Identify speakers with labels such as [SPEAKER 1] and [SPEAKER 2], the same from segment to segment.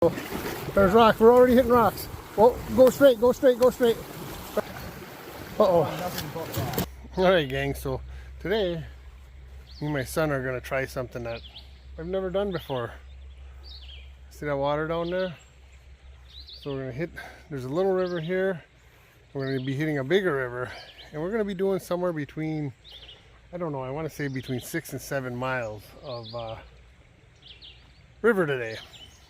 [SPEAKER 1] There's rocks. We're already hitting rocks. Oh, go straight, go straight, go straight. Uh-oh. Alright, gang. So today, me and my son are going to try something that I've never done before. See that water down there? So we're going to hit, there's a little river here. We're going to be hitting a bigger river. And we're going to be doing somewhere between, I don't know, I want to say between 6 and 7 miles of river today.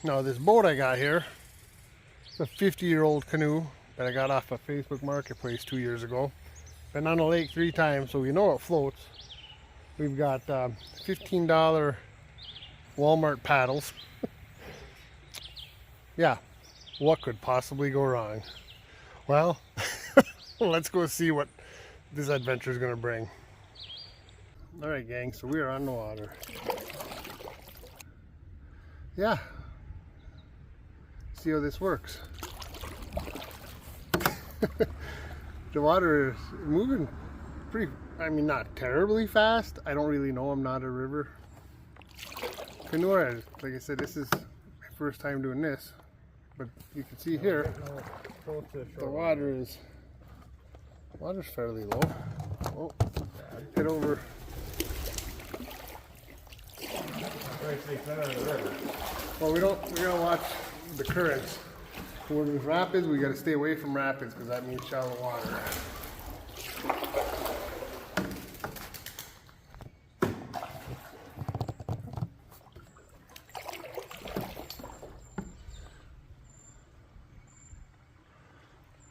[SPEAKER 1] Now this boat I got here, it's a 50-year-old canoe that I got off a Facebook Marketplace 2 years ago. Been on the lake 3 times, so we know it floats. We've got $15 Wal-Mart paddles. Yeah, what could possibly go wrong? Well, let's go see what this adventure is going to bring. Alright gang, so we are on the water. Yeah. See how this works. The water is moving pretty, I mean not terribly fast. I don't really know, I'm not a river canoeer. Like I said, this is my first time doing this. But you can see here, the water's fairly low. Oh, head over. Well, we gotta watch the currents. When there's rapids, we gotta stay away from rapids because that means shallow water.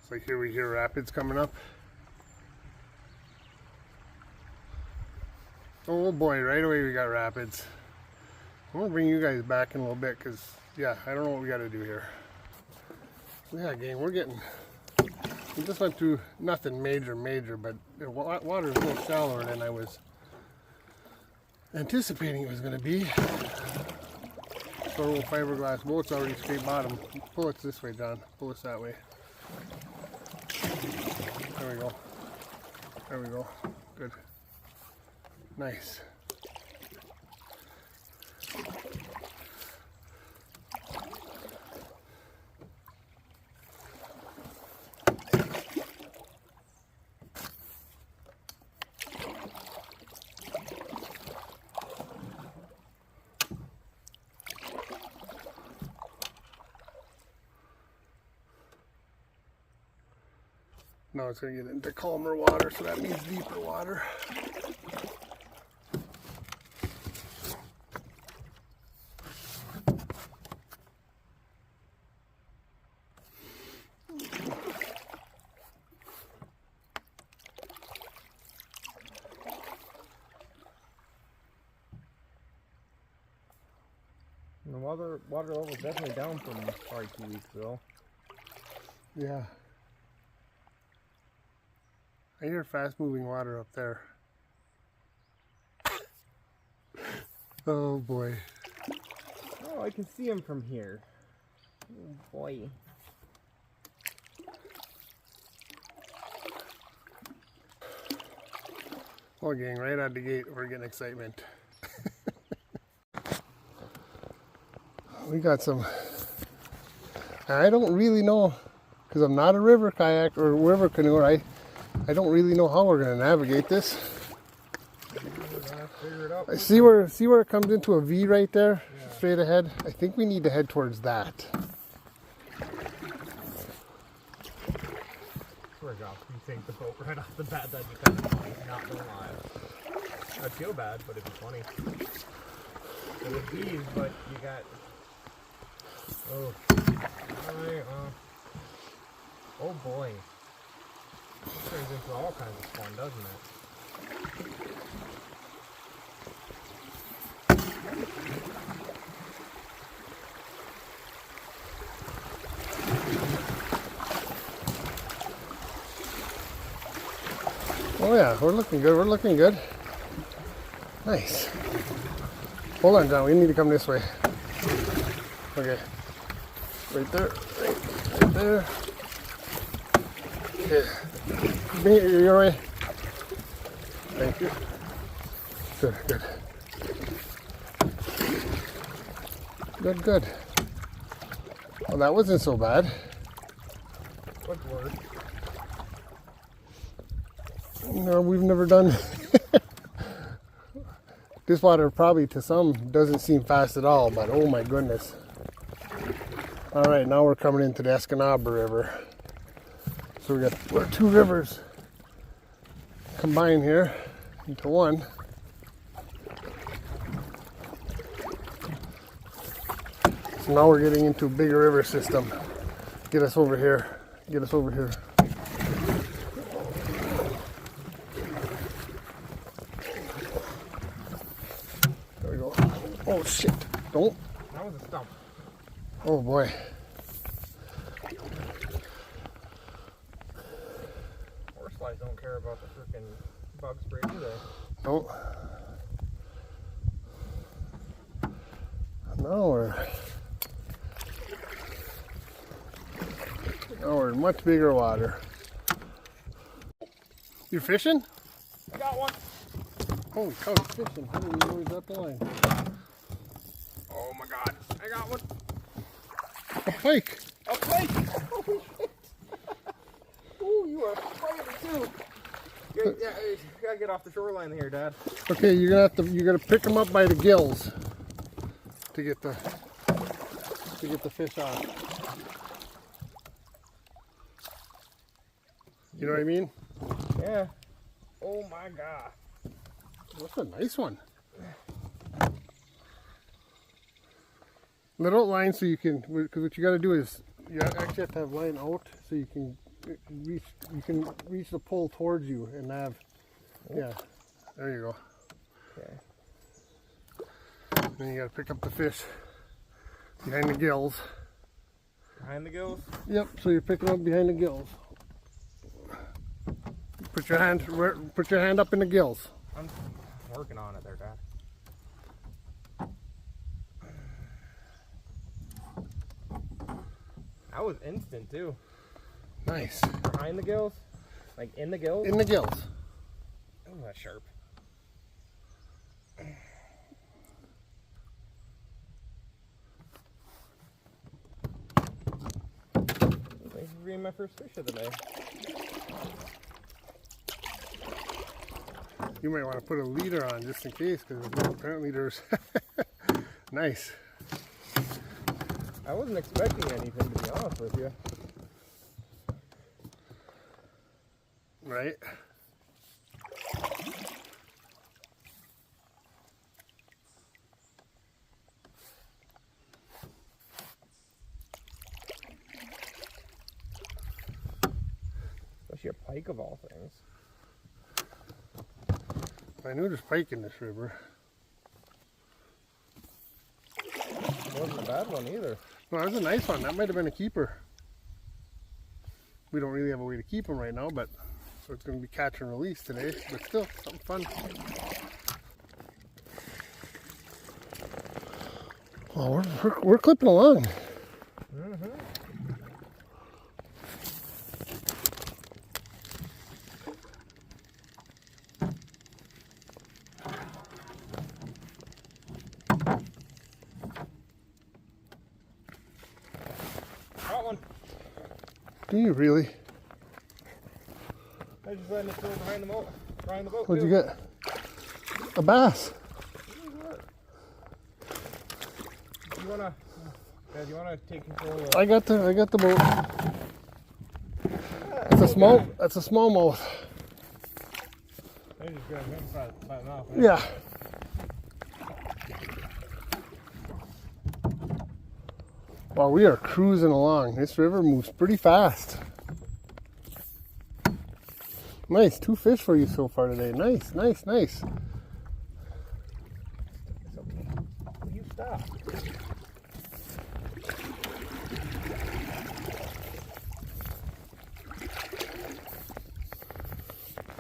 [SPEAKER 1] So here we hear rapids coming up. Oh boy, right away we got rapids. I'm gonna bring you guys back in a little bit because, yeah, I don't know what we gotta do here. So yeah, gang, we just went through nothing major, but the water is a little shallower than I was anticipating it was gonna be. So little fiberglass boat's already straight bottom. Pull it this way, John. Pull us that way. There we go. There we go. Good. Nice. Now it's going to get into calmer water, so that means deeper water.
[SPEAKER 2] The water level is definitely down from probably 2 weeks ago.
[SPEAKER 1] Yeah. I hear fast moving water up there. Oh boy.
[SPEAKER 2] Oh, I can see him from here. Oh boy.
[SPEAKER 1] Oh gang, right out the gate we're getting excitement. We got some, I don't really know, because I'm not a river kayak or river canoeer. I don't really know how we're going to navigate this. I see where it comes into a V right there, yeah. Straight ahead. I think we need to head towards that.
[SPEAKER 2] Swear to God, you think the boat right off the bat, that'd be kind of funny, not gonna lie. I'd feel bad, but it'd be funny. It would be, but you got... Oh. Oh boy. This turns into all kinds of fun, doesn't it?
[SPEAKER 1] Oh yeah, we're looking good, we're looking good. Nice. Hold on, John, we need to come this way. Okay. Right there, right there. Okay. Bring it your way. Thank you. Good, good. Good, good. Well, that wasn't so bad.
[SPEAKER 2] Good word.
[SPEAKER 1] No, we've never done. This water probably to some doesn't seem fast at all, but oh my goodness. All right, now we're coming into the Escanaba River. So we're two rivers combined here into one. So now we're getting into a bigger river system. Get us over here. Get us over here. There we go. Oh shit. Don't.
[SPEAKER 2] That was a stump.
[SPEAKER 1] Oh boy.
[SPEAKER 2] Horseflies don't care about the freaking bug spray, do they?
[SPEAKER 1] Nope. Now we're in much bigger water. You fishing?
[SPEAKER 2] I got one.
[SPEAKER 1] Holy cow, you're fishing. How many hours up the line?
[SPEAKER 2] Oh my god. I got one.
[SPEAKER 1] A pike.
[SPEAKER 2] A pike. Holy shit. Ooh, you are fighting too. You gotta get off the shoreline here, Dad.
[SPEAKER 1] Okay, you're gonna pick them up by the gills to get the fish off. You know what I mean?
[SPEAKER 2] Yeah. Oh my god.
[SPEAKER 1] That's a nice one. Let out line so you can, because what you got to do is you actually have to have line out so you can reach the pole towards you and have, yeah, there you go.
[SPEAKER 2] Okay.
[SPEAKER 1] Then you got to pick up the fish behind the gills.
[SPEAKER 2] Behind the gills?
[SPEAKER 1] Yep, so you're picking up behind the gills. Put your hand up in the gills.
[SPEAKER 2] I'm working on it there, Dad. That was instant too.
[SPEAKER 1] Nice.
[SPEAKER 2] Behind the gills? Like in the gills?
[SPEAKER 1] In the gills.
[SPEAKER 2] Oh, that's sharp. Thanks for being my first fish of the day.
[SPEAKER 1] You might want to put a leader on just in case, because apparently there's nice.
[SPEAKER 2] I wasn't expecting anything, to be honest with you.
[SPEAKER 1] Right?
[SPEAKER 2] Especially a pike of all things.
[SPEAKER 1] I knew there's pike in this river.
[SPEAKER 2] It wasn't a bad one either.
[SPEAKER 1] No, that was a nice one. That might have been a keeper. We don't really have a way to keep them right now, but so it's going to be catch and release today. But still, something fun. Well, we're clipping along.
[SPEAKER 2] Mm-hmm. Got one.
[SPEAKER 1] Do you really?
[SPEAKER 2] I just letting it go behind the boat.
[SPEAKER 1] What'd you get? A bass.
[SPEAKER 2] You wanna take control of
[SPEAKER 1] I got the boat. That's a smallmouth.
[SPEAKER 2] I just grabbed him by the mouth. Right?
[SPEAKER 1] Yeah. Wow, we are cruising along. This river moves pretty fast. Nice, 2 fish for you so far today. Nice, nice, nice.
[SPEAKER 2] It's okay. Will you stop?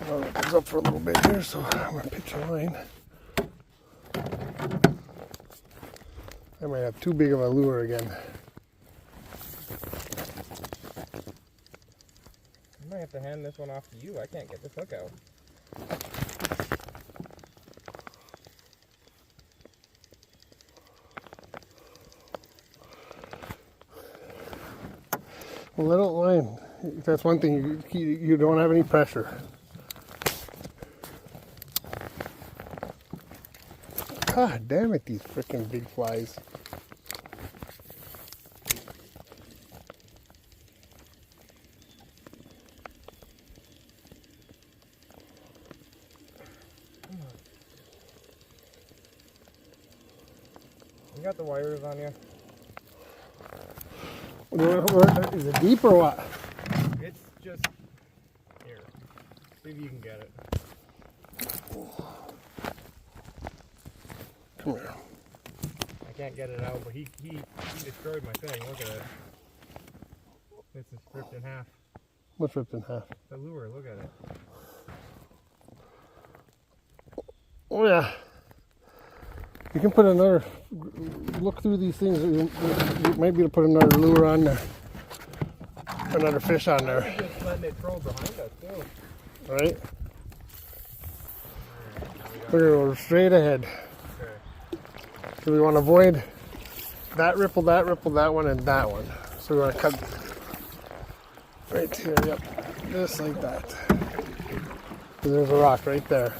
[SPEAKER 1] Well, it goes up for a little bit here, so I'm going to pitch a line. I might have too big of a lure again.
[SPEAKER 2] I might have to hand this one off to you. I can't get this hook out.
[SPEAKER 1] Well, I don't mind. That's one thing, you don't have any pressure. God damn it, these freaking big flies.
[SPEAKER 2] You got the wires on you?
[SPEAKER 1] Is it deep or what?
[SPEAKER 2] It's just here. See if you can get it.
[SPEAKER 1] Come here.
[SPEAKER 2] I can't get it out, but he destroyed my thing. Look at it. This is ripped in half.
[SPEAKER 1] What's ripped in half?
[SPEAKER 2] The lure, look at it.
[SPEAKER 1] Oh yeah. You can put another, look through these things. You might be able to put another lure on there. Another fish on there.
[SPEAKER 2] Just letting it troll behind us too.
[SPEAKER 1] Right? We're going to go straight ahead.
[SPEAKER 2] Okay.
[SPEAKER 1] So we want to avoid that ripple, that one, and that one. So we want to cut right here, yep. Just like that. So there's a rock right there.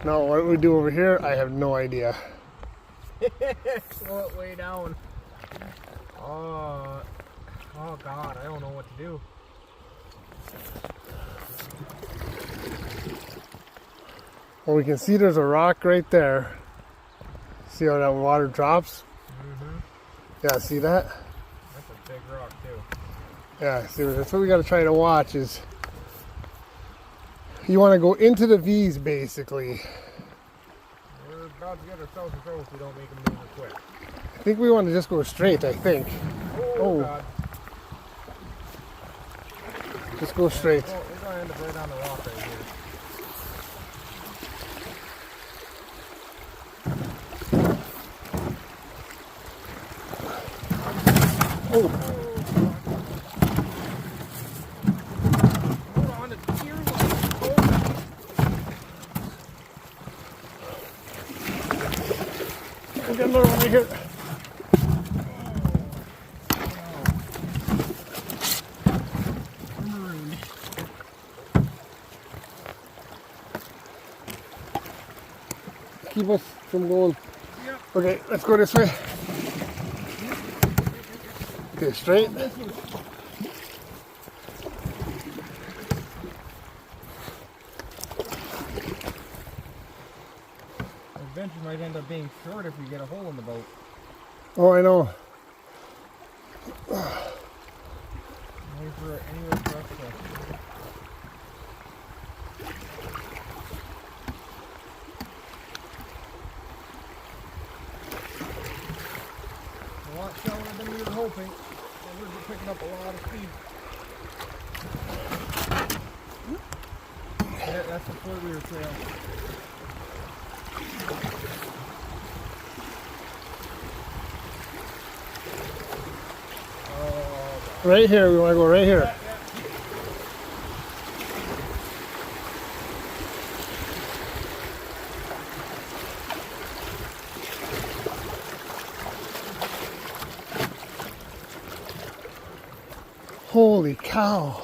[SPEAKER 1] Now what we do over here, I have no idea.
[SPEAKER 2] Slow it way down. Oh God, I don't know what to do.
[SPEAKER 1] Well, we can see there's a rock right there. See how that water drops?
[SPEAKER 2] Mm-hmm.
[SPEAKER 1] Yeah, see that?
[SPEAKER 2] That's a big rock too.
[SPEAKER 1] Yeah, see, that's what we got to try to watch is you want to go into the V's basically.
[SPEAKER 2] We're about to get ourselves in trouble if we don't make them move quick.
[SPEAKER 1] I think we want to just go straight, I think.
[SPEAKER 2] Oh. God.
[SPEAKER 1] Just go straight.
[SPEAKER 2] We're going to end up right on the rock right here.
[SPEAKER 1] Oh.
[SPEAKER 2] Hold on, it's here.
[SPEAKER 1] We got another one right here. Keep us from going.
[SPEAKER 2] Yep.
[SPEAKER 1] Okay, let's go this way. Okay, straight.
[SPEAKER 2] Adventure might end up being short if you get a hole in the boat.
[SPEAKER 1] Oh, I know.
[SPEAKER 2] Anywhere for us to... A lot shallower than we were hoping. And we're picking up a lot of speed. Yeah, that's the 4-wheeler trail.
[SPEAKER 1] Right here, we want to go right here.
[SPEAKER 2] Yeah.
[SPEAKER 1] Holy cow.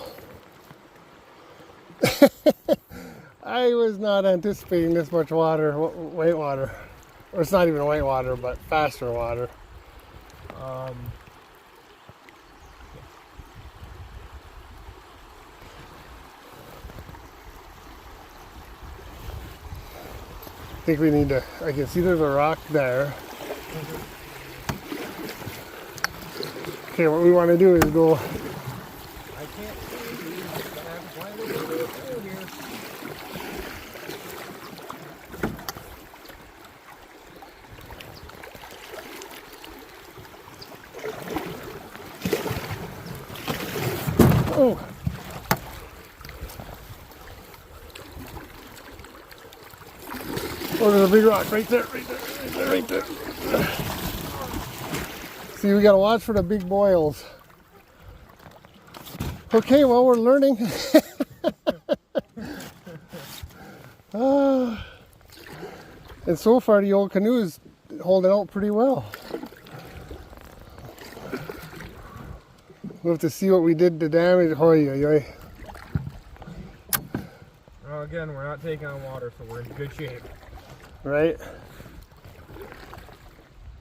[SPEAKER 1] I was not anticipating this much water, white water. Or it's not even white water, but faster water. I think we need to, I can see there's a rock there. Okay, what we want to do is go,
[SPEAKER 2] I can't see. You're gonna have to find a little bit through here.
[SPEAKER 1] oh. Oh, there's a big rock right there, right there, right there, right there. See, we gotta watch for the big boils. Okay, well, we're learning. And so far, the old canoe is holding out pretty well. We'll have to see what we did to damage. Hoy, hoy, hoy.
[SPEAKER 2] Well, again, we're not taking on water, so we're in good shape.
[SPEAKER 1] Right?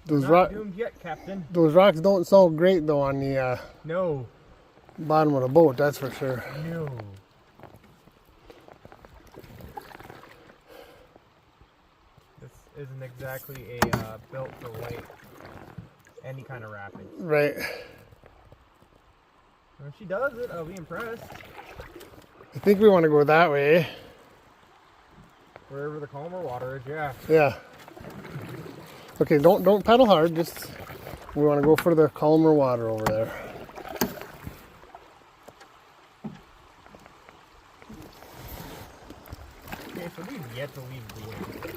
[SPEAKER 1] Those
[SPEAKER 2] Not doomed yet, Captain.
[SPEAKER 1] Those rocks don't sound great though on the
[SPEAKER 2] No.
[SPEAKER 1] bottom of the boat, that's for sure.
[SPEAKER 2] No. This isn't exactly a built for light any kind of rapid.
[SPEAKER 1] Right.
[SPEAKER 2] If she does it, I'll be impressed.
[SPEAKER 1] I think we want to go that way.
[SPEAKER 2] Wherever the calmer water is, yeah.
[SPEAKER 1] Yeah. Okay, don't paddle hard. Just we want to go for the calmer water over there.
[SPEAKER 2] Okay, so we've yet to leave the wind.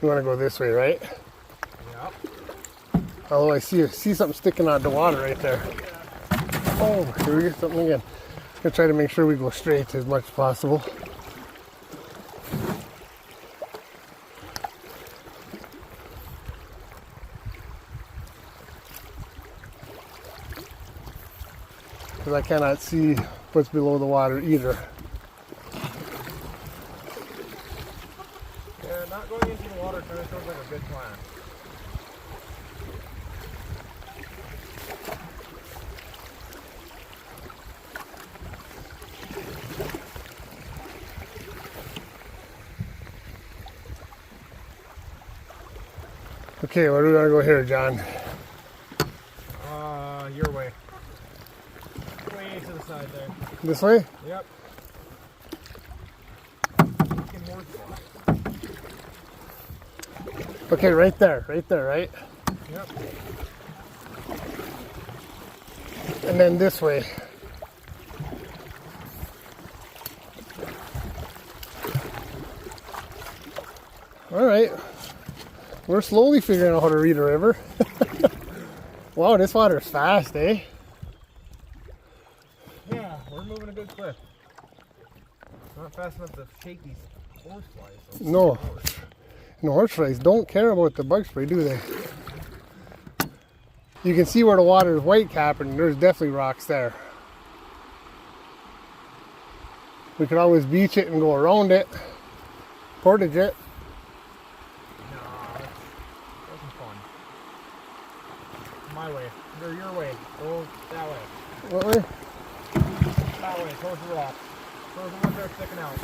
[SPEAKER 1] We want to go this way, right?
[SPEAKER 2] Yep.
[SPEAKER 1] Although I see something sticking out of the water right there. Oh, here we get something again. Gonna try to make sure we go straight as much as possible. Because I cannot see what's below the water either.
[SPEAKER 2] Yeah, not going into the water kind of sounds like a good plan.
[SPEAKER 1] Okay, where do we want to go here, John?
[SPEAKER 2] Your way. Way to the side there.
[SPEAKER 1] This way?
[SPEAKER 2] Yep. Looking more fly.
[SPEAKER 1] Okay, right there, right?
[SPEAKER 2] Yep.
[SPEAKER 1] And then this way. All right. We're slowly figuring out how to read a river. Wow, this water's fast, eh?
[SPEAKER 2] Yeah, we're moving a good clip. Not fast enough to shake these horseflies. So
[SPEAKER 1] No. And the horseflies don't care about the bug spray, do they? You can see where the water is white capped, and there's definitely rocks there. We could always beach it and go around it. Portage it.
[SPEAKER 2] No, that wasn't fun. My way. Or your way. Go that way.
[SPEAKER 1] What way?
[SPEAKER 2] That way, towards the rock. Towards the ones that are sticking out.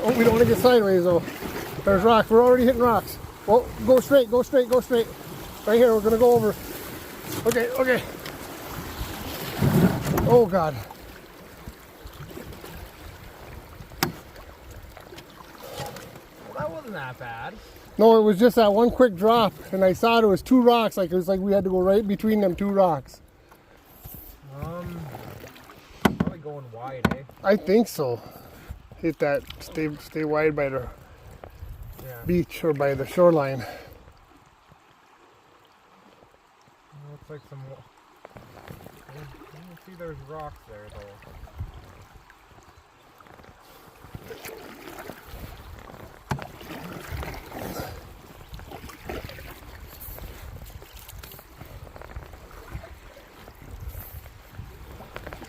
[SPEAKER 1] Oh, we don't want to get sideways though. There's rocks. We're already hitting rocks. Well, go straight, go straight, go straight. Right here, we're going to go over. Okay, okay. Oh, God.
[SPEAKER 2] Well, that wasn't that bad.
[SPEAKER 1] No, it was just that one quick drop, and I saw there was two rocks. Like it was like we had to go right between them two rocks.
[SPEAKER 2] Probably going wide, eh?
[SPEAKER 1] I think so. Hit that. Stay wide by the beach or by the shoreline.
[SPEAKER 2] Looks like some. I don't see there's rocks there though.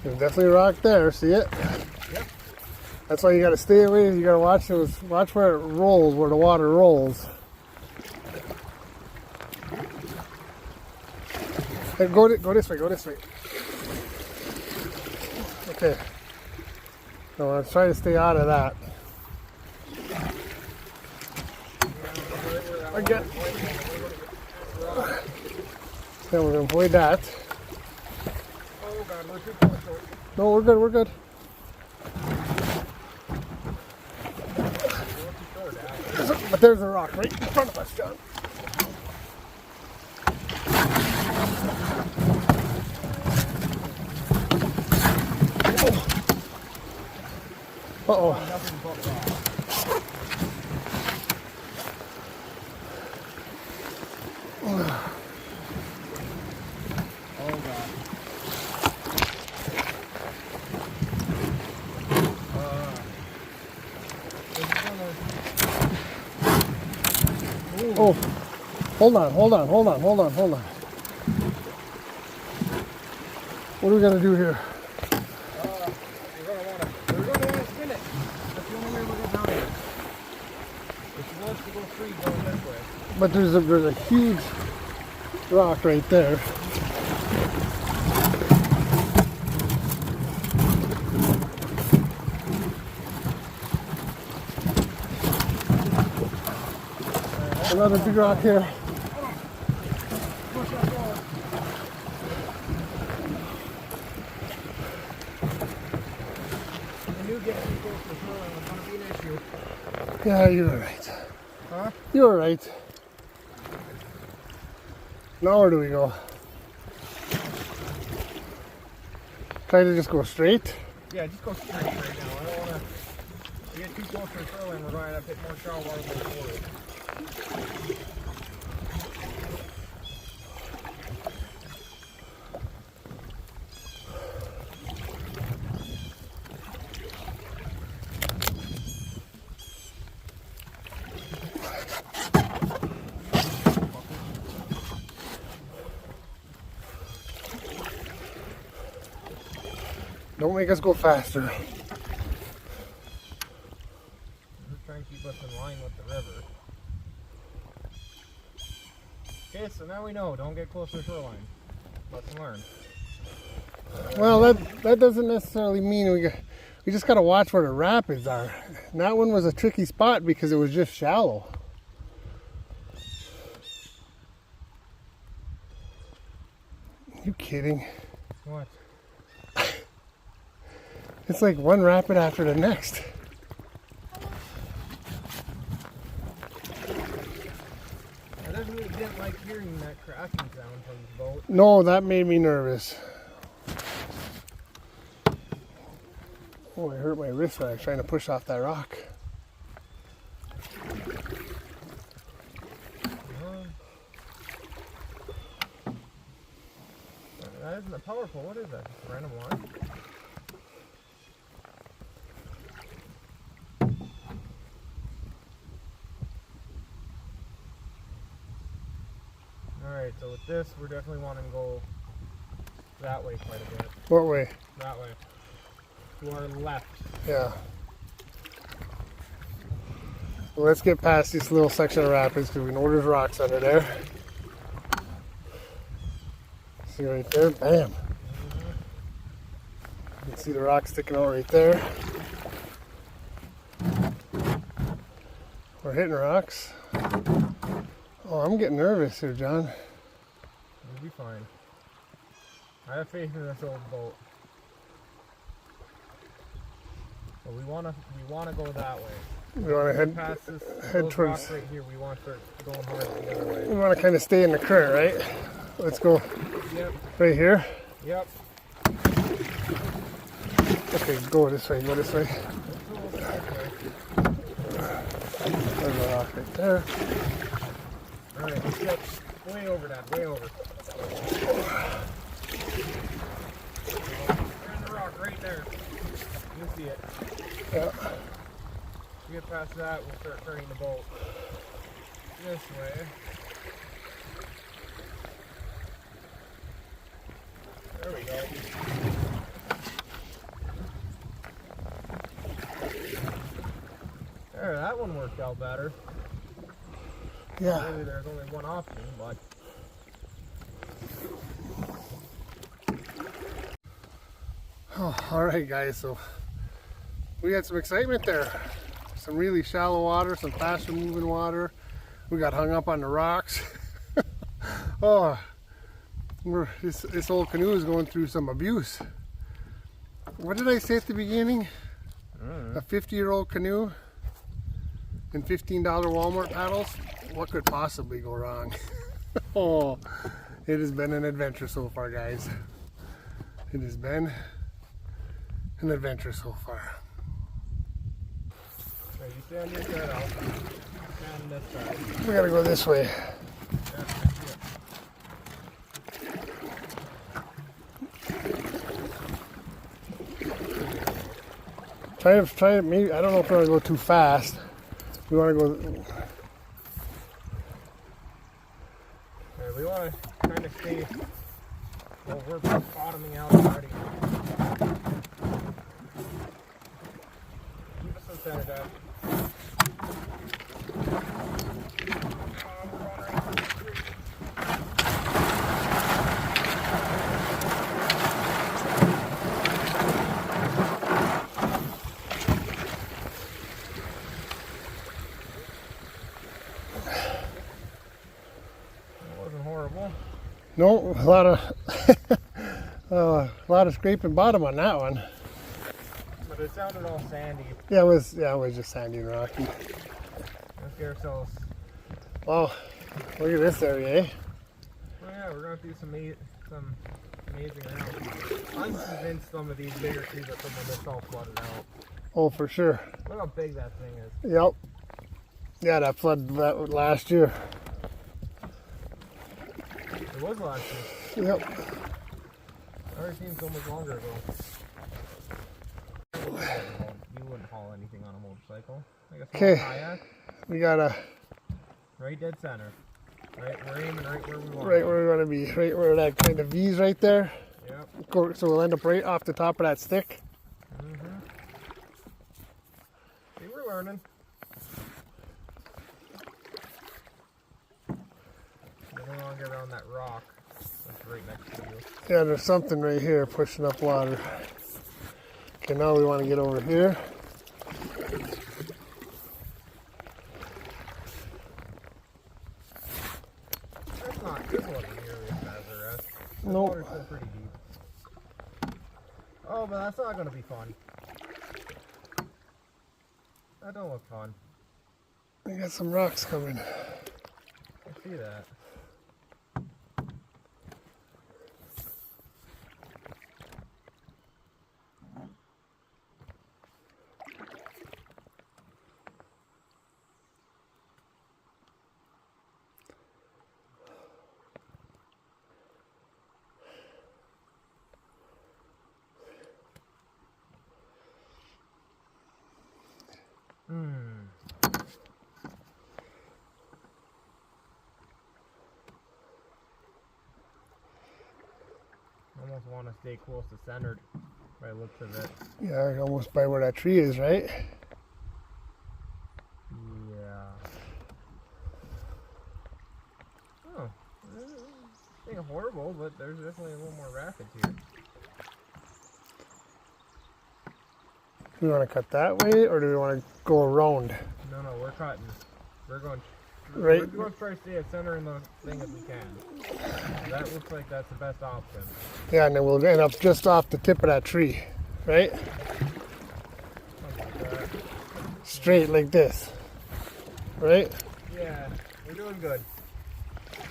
[SPEAKER 1] There's definitely a rock there. See it?
[SPEAKER 2] Yep.
[SPEAKER 1] That's why you got to stay away. You got to watch those. Watch where it rolls, where the water rolls. Hey, go this way. Go this way. Okay. So let's try to stay out of that. Again. Then we're gonna avoid that.
[SPEAKER 2] Oh God, we're too close.
[SPEAKER 1] No, we're good. We're good. But there's a rock right in front of us, John. Uh-oh. Oh, hold on. What are we gonna do here?
[SPEAKER 2] We're gonna want to spin it. That's the only way we'll get down here. If she wants to go free, going this way.
[SPEAKER 1] But there's a huge rock right there. Another big rock here. Yeah, you're right.
[SPEAKER 2] Huh?
[SPEAKER 1] You're right. Now where do we go? Try to just go straight?
[SPEAKER 2] Yeah, just go straight right now. I don't want to get too close to the shoreline. We're going to have to hit more shallow water than forward.
[SPEAKER 1] Don't make us go faster.
[SPEAKER 2] We're trying to keep us in line with the river. Okay, so now we know. Don't get close to the shoreline. Lesson learned.
[SPEAKER 1] Well, that doesn't necessarily mean we just got to watch where the rapids are. And that one was a tricky spot because it was just shallow. You kidding?
[SPEAKER 2] What?
[SPEAKER 1] It's like one rapid after the next.
[SPEAKER 2] I definitely didn't like hearing that cracking sound from the boat.
[SPEAKER 1] No, that made me nervous. Oh, I hurt my wrist when I was trying to push off that rock.
[SPEAKER 2] That isn't a powerful. What is that? Just a random line? Alright, so with this, we're definitely wanting to go that way quite a bit.
[SPEAKER 1] What way?
[SPEAKER 2] That way. To our left.
[SPEAKER 1] Yeah. Well, let's get past this little section of rapids because we know there's rocks under there. See right there? Bam. You can see the rock sticking out right there. We're hitting rocks. Oh, I'm getting nervous here, John.
[SPEAKER 2] We'll be fine. I have faith in this old boat. But we wanna go that way.
[SPEAKER 1] We want to head
[SPEAKER 2] Past this
[SPEAKER 1] towards.
[SPEAKER 2] rocks right here. We want to start going hard the other way.
[SPEAKER 1] We want to kind of stay in the current, right? Let's go
[SPEAKER 2] Yep.
[SPEAKER 1] right here.
[SPEAKER 2] Yep.
[SPEAKER 1] Okay, go this way. Go this way. There's a rock right there.
[SPEAKER 2] Alright, let's get way over that. Way over. There's the rock right there. You see it.
[SPEAKER 1] Yeah.
[SPEAKER 2] We get past that, we'll start turning the boat this way. There we go. There, that one worked out better.
[SPEAKER 1] Yeah.
[SPEAKER 2] Really, there's only one option, but
[SPEAKER 1] Oh, all right, guys. So we had some excitement there. Some really shallow water, some faster moving water. We got hung up on the rocks. Oh, this old canoe is going through some abuse. What did I say at the beginning? A 50-year-old canoe and $15 Wal-Mart paddles? What could possibly go wrong? Oh, it has been an adventure so far, guys. It has been an adventure so far.
[SPEAKER 2] okay, you stay on your side, I'll stand on this side.
[SPEAKER 1] We gotta go this way. Try to maybe, I don't know if we're gonna go too fast. We wanna go,
[SPEAKER 2] We want to kind of stay, well, we're bottoming out already. Keep us some center depth.
[SPEAKER 1] No, a lot of scraping bottom on that one.
[SPEAKER 2] But it sounded all sandy.
[SPEAKER 1] Yeah, it was just sandy and rocky.
[SPEAKER 2] Let's get ourselves.
[SPEAKER 1] Well, look at this area, eh?
[SPEAKER 2] Oh yeah, we're gonna do some amazing rounds. I'm convinced some of these bigger trees are from when this all flooded out.
[SPEAKER 1] Oh, for sure.
[SPEAKER 2] Look how big that thing is.
[SPEAKER 1] Yep. Yeah, that flood last year.
[SPEAKER 2] It was last year.
[SPEAKER 1] Yep.
[SPEAKER 2] Already seems so much longer ago. You wouldn't haul anything on a motorcycle. Like a small kayak.
[SPEAKER 1] We got a
[SPEAKER 2] right dead center. Right, we're aiming right where we want.
[SPEAKER 1] Right where we're gonna be. Right where that kind of V's right there.
[SPEAKER 2] Yep.
[SPEAKER 1] So we'll end up right off the top of that stick.
[SPEAKER 2] See, we're learning. We're gonna get around that rock that's right next to you.
[SPEAKER 1] Yeah, there's something right here pushing up water. Okay, now we want to get over here.
[SPEAKER 2] That's not good one nearly as bad as the rest. The
[SPEAKER 1] Nope.
[SPEAKER 2] water's still pretty deep. Oh, but that's not gonna be fun. That don't look fun.
[SPEAKER 1] We got some rocks coming.
[SPEAKER 2] I see that. Almost want to stay close to centered by the looks of it.
[SPEAKER 1] Yeah, almost by where that tree is, right?
[SPEAKER 2] Yeah. Oh, this ain't horrible, but there's definitely a little more rapids here.
[SPEAKER 1] Do we want to cut that way, or do we want to go around?
[SPEAKER 2] No, we're cutting. We're going.
[SPEAKER 1] Right.
[SPEAKER 2] We're going to try to stay as center in the thing as we can. That looks like that's the best option.
[SPEAKER 1] Yeah, and then we'll end up just off the tip of that tree, right?
[SPEAKER 2] Like that.
[SPEAKER 1] Straight like this, right?
[SPEAKER 2] Yeah, we're doing good. As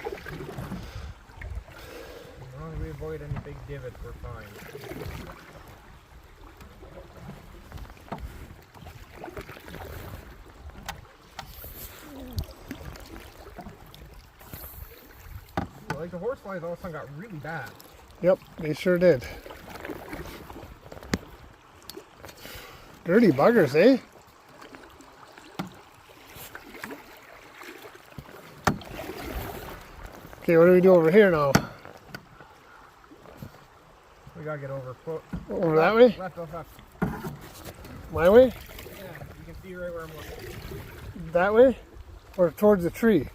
[SPEAKER 2] long as we avoid any big divots, we're fine. Like the horseflies all of a sudden got really bad.
[SPEAKER 1] Yep, they sure did. Dirty buggers, eh? Okay, what do we do over here now?
[SPEAKER 2] We gotta get over.
[SPEAKER 1] Over that way?
[SPEAKER 2] Left.
[SPEAKER 1] My way?
[SPEAKER 2] Yeah, you can see right where I'm looking.
[SPEAKER 1] That way? Or towards the tree?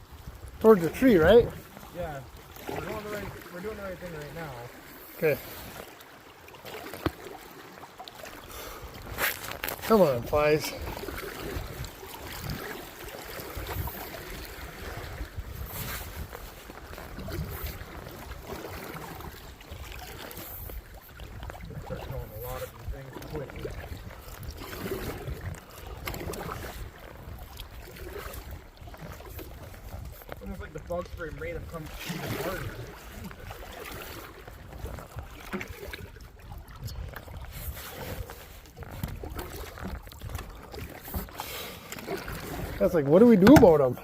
[SPEAKER 1] Towards the tree, right?
[SPEAKER 2] Yeah, we're doing the right thing right now.
[SPEAKER 1] Okay. Come on, flies.
[SPEAKER 2] Start killing a lot of these things quickly. Almost like the bug spray made them come even harder.
[SPEAKER 1] That's like, what do we do about them?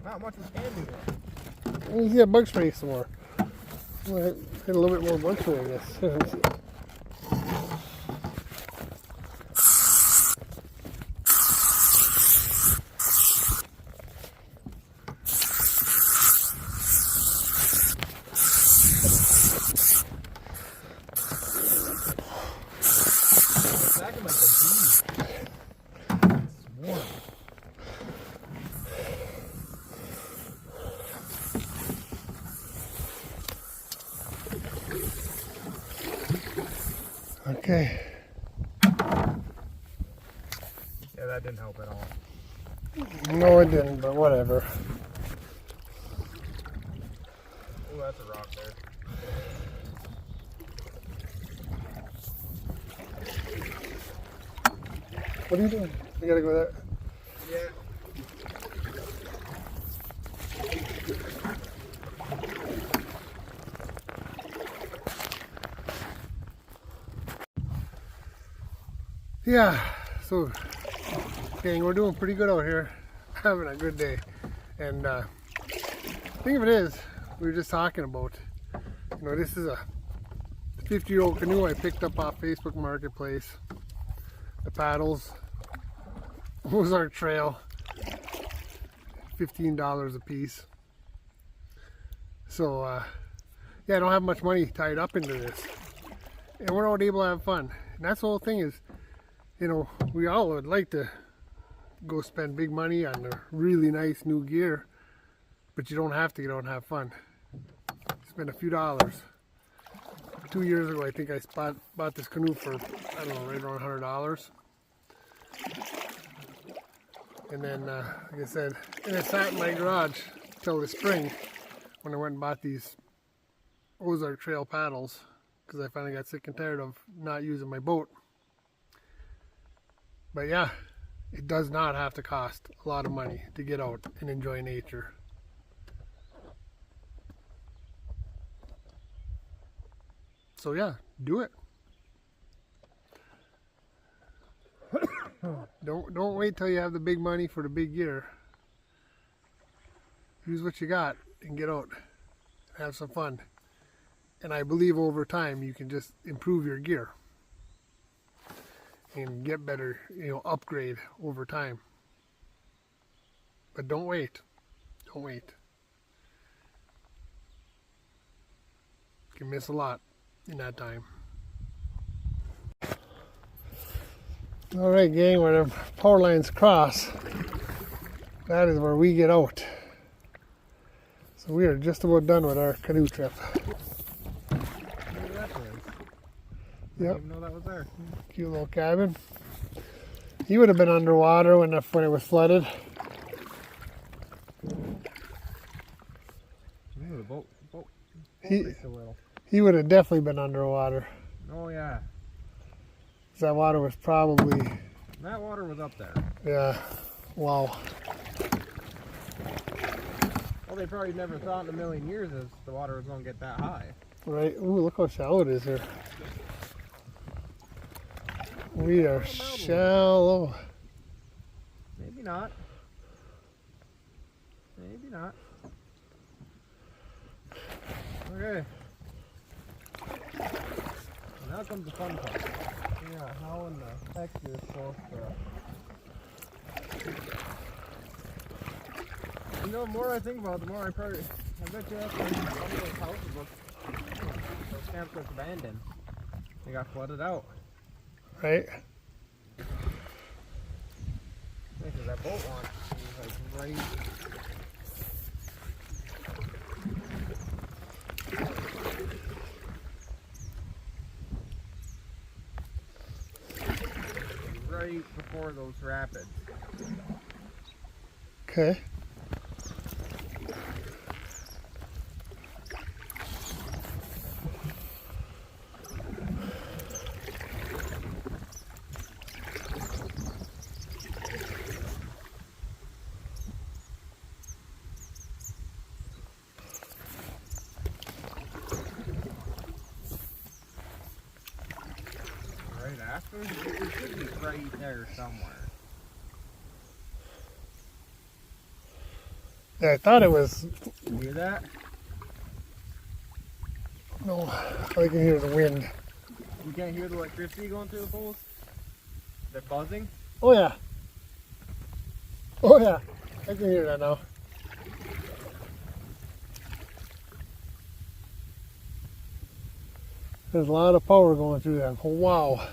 [SPEAKER 2] Not much we can do.
[SPEAKER 1] You get bug spray some more. We'll hit a little bit more bug spray, I guess.
[SPEAKER 2] warm.
[SPEAKER 1] Okay.
[SPEAKER 2] Yeah, that didn't help at all.
[SPEAKER 1] No, it didn't, but whatever.
[SPEAKER 2] Oh, that's a rock there.
[SPEAKER 1] What are you doing? You gotta go there.
[SPEAKER 2] Yeah.
[SPEAKER 1] Yeah, so gang, we're doing pretty good out here. Having a good day. And the thing of it is, we were just talking about, you know, this is a 50-year-old canoe I picked up off Facebook Marketplace. The paddles, Ozark Trail, $15 a piece. So yeah, I don't have much money tied up into this, and we're all able to have fun. And that's the whole thing is, you know, we all would like to go spend big money on the really nice new gear, but you don't have to get out and have fun. Spend a few dollars. 2 years ago, I think I bought this canoe for, I don't know, right around $100. And then, like I said, and it sat in my garage till the spring when I went and bought these Ozark Trail paddles, because I finally got sick and tired of not using my boat. But yeah, it does not have to cost a lot of money to get out and enjoy nature. So yeah, do it. Don't wait till you have the big money for the big gear. Use what you got and get out. Have some fun. And I believe over time you can just improve your gear and get better, you know, upgrade over time. But don't wait. Don't wait. You can miss a lot in that time. All right, gang, where the power lines cross, that is where we get out. So we are just about done with our canoe trip.
[SPEAKER 2] I didn't even know that was there.
[SPEAKER 1] Cute little cabin. He would have been underwater when it was flooded.
[SPEAKER 2] Ooh, the boat
[SPEAKER 1] He
[SPEAKER 2] leaked a little.
[SPEAKER 1] he would have definitely been underwater.
[SPEAKER 2] Oh yeah.
[SPEAKER 1] That water was probably,
[SPEAKER 2] That water was up there.
[SPEAKER 1] yeah, wow.
[SPEAKER 2] Well, they probably never thought in a million years as the water was going to get that high.
[SPEAKER 1] Right? Ooh, look how shallow it is here. We are shallow.
[SPEAKER 2] Maybe not. Maybe not. Okay. Now comes the fun part. Yeah, how in the heck you're supposed to... You know, the more I think about it, the more I bet you that's where some of those houses look, those camps look abandoned. They got flooded out.
[SPEAKER 1] Right?
[SPEAKER 2] Because that boat launch is like right... right before those rapids.
[SPEAKER 1] Okay.
[SPEAKER 2] Right after? It should be right there somewhere.
[SPEAKER 1] Yeah, I thought it was,
[SPEAKER 2] You hear that?
[SPEAKER 1] no, all I can hear is the wind.
[SPEAKER 2] You can't hear the electricity going through the poles? They're buzzing?
[SPEAKER 1] Oh yeah. Oh yeah. I can hear that now. There's a lot of power going through that. Oh, wow.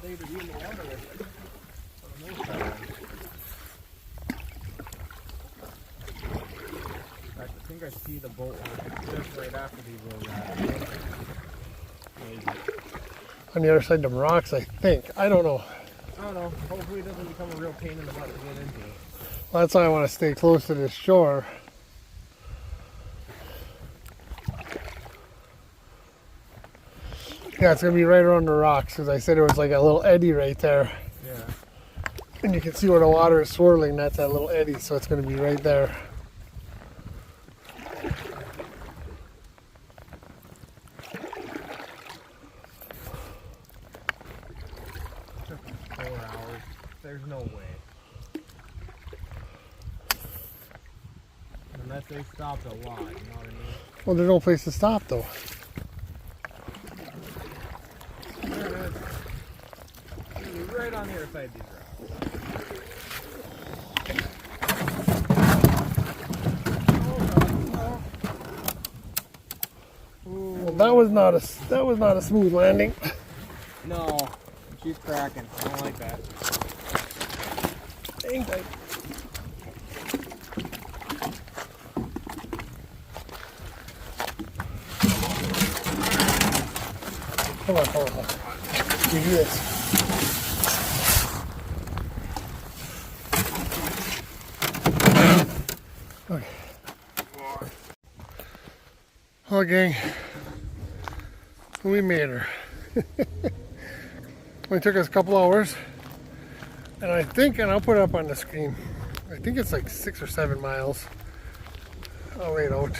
[SPEAKER 2] day to be in the water with it. For the most part. In fact, I think I see the boat just right after these little guys. Maybe.
[SPEAKER 1] On the other side of the rocks, I think. I don't know.
[SPEAKER 2] I don't know. Hopefully it doesn't become a real pain in the butt to get into.
[SPEAKER 1] Well, that's why I want to stay close to this shore. Yeah, it's going to be right around the rocks because I said it was like a little eddy right there.
[SPEAKER 2] Yeah.
[SPEAKER 1] And you can see where the water is swirling. That's that little eddy, so it's going to be right there.
[SPEAKER 2] Took 4 hours. There's no way. Unless they stopped a lot, you know what I mean?
[SPEAKER 1] Well, there's no place to stop though.
[SPEAKER 2] There it is. It's gonna be right on the other side of these rocks.
[SPEAKER 1] Well, that was not a smooth landing.
[SPEAKER 2] No, she's cracking. I don't like that.
[SPEAKER 1] Dang tight. Come on, hold on. You do this. Okay. Oh, gang. We made her. Only took us a couple hours. And I think, and I'll put it up on the screen, I think it's like 6 or 7 miles. I'll lay it out.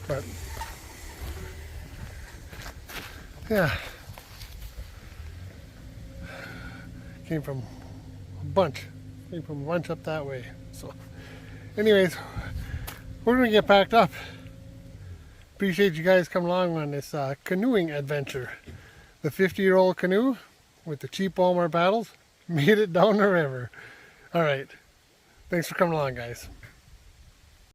[SPEAKER 1] But yeah, came from a bunch up that way. So anyways, we're gonna get packed up. Appreciate you guys coming along on this canoeing adventure. The 50-year-old canoe with the cheap Wal-Mart paddles made it down the river. All right, thanks for coming along, guys.